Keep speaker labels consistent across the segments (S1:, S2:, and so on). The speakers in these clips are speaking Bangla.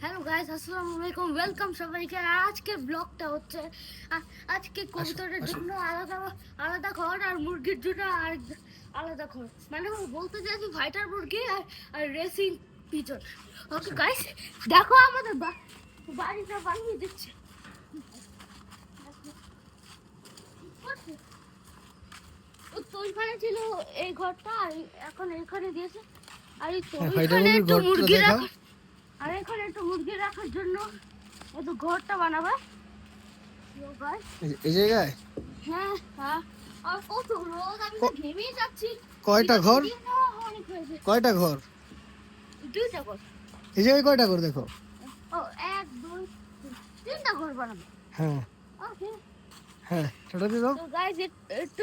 S1: হ্যালো গাইস, আসসালামু আলাইকুম, ওয়েলকাম সবাইকে। আজকে ব্লগটা হচ্ছে আজকে কবুতরের জন্য আলাদা আলাদা ঘর আর মুরগির জন্য আর আলাদা ঘর, মানে বলতে চাইছি ফাইটার মুরগি আর রেসিং পিজন। ওকে গাইস, দেখো আমাদের বাড়িটা বানিয়ে দিচ্ছে। তো ওইখানে ছিল এই ঘরটা, আর এখন এখানে দিয়েছে। আর এই তো ওইখানে একটু মুরগি রাখা, আর এখানে একটু মুরগি রাখার জন্য একটু ঘরটা বানাবে
S2: এই জায়গায়।
S1: হ্যাঁ হ্যাঁ, আর কত রোদ, আমি তো ঘেমেই যাচ্ছি।
S2: কয়টা ঘর? কয়টা ঘর?
S1: দুইটা ঘর।
S2: এই জায়গায় কয়টা ঘর দেখো?
S1: ও, এক দুই তিনটা ঘর বানাবে।
S2: হ্যাঁ
S1: ওকে,
S2: হ্যাঁ, সেটা দিয়ে দাও।
S1: তো গাইস একটু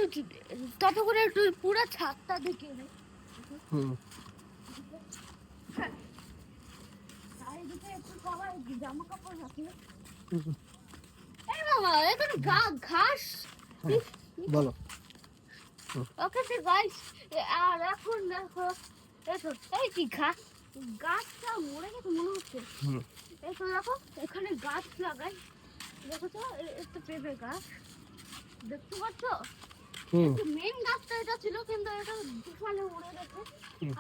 S1: তত করে একটু পুরো ছাদটা দেখিয়ে দিই।
S2: হুম,
S1: চারিদিকে একটু সবাই জামা কাপড় রাখে।
S2: হুম,
S1: এই বাবা, এখানে ঘাস।
S2: হ্যাঁ, বলো।
S1: ওকে তো গাইস, আর এখন দেখো এসো, এই কি গাছটা মরে গেছে মনে হচ্ছে।
S2: হুম,
S1: এসো দেখো, এখানে গাছ লাগাই, দেখো তো, একটা পেঁপে গাছ দেখতে পাচ্ছ।
S2: হুম,
S1: মেন গাছটা এটা ছিল, কিন্তু এটা তুফানে উড়ে গেছে।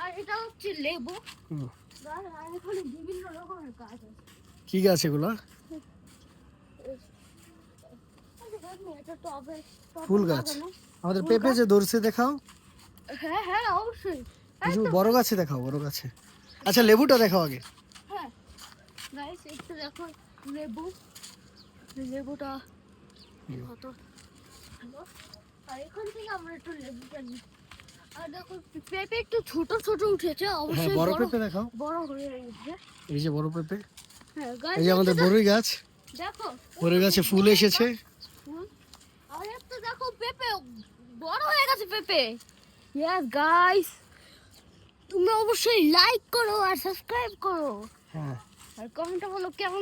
S1: আর এটা হচ্ছে লেবু
S2: হুম।
S1: গাছ, আর এখানে বিভিন্ন রকমের গাছ আছে।
S2: কি গাছ এগুলো?
S1: এটা টবে
S2: ফুল গাছ।
S1: লাগানো।
S2: আমাদের
S1: ফুল
S2: পেঁপে
S1: গাছ।
S2: যে ধরছে দেখাও।
S1: হ্যাঁ হ্যাঁ, অবশ্যই।
S2: কিছু বড় গাছে দেখাও, বড় গাছে। আচ্ছা, লেবুটা দেখাও আগে।
S1: হ্যাঁ গাইস, একটু দেখো লেবুটা কত ভালো। আর এখান থেকে আমরা একটু লেবুটা নিই। আর দেখো, পেঁপে একটু ছোট ছোট উঠেছে,
S2: হ্যাঁ,
S1: অবশ্যই
S2: বড় পেঁপে দেখাও।
S1: বড় হয়ে গেছে।
S2: এই যে বড় পেঁপে।
S1: হ্যাঁ
S2: এই
S1: গাইস,
S2: যে আমাদের বড়ই গাছ।
S1: দেখো
S2: বড়ই গাছে ফুল এসেছে।
S1: ফুল। আর একটু দেখো, পেঁপে বড় হয়ে গেছে পেঁপে। ইয়েস গাইস, তুমি অবশ্যই লাইক করো আর সাবস্ক্রাইব করো,
S2: হ্যাঁ।
S1: আর কমেন্টে বলো কেমন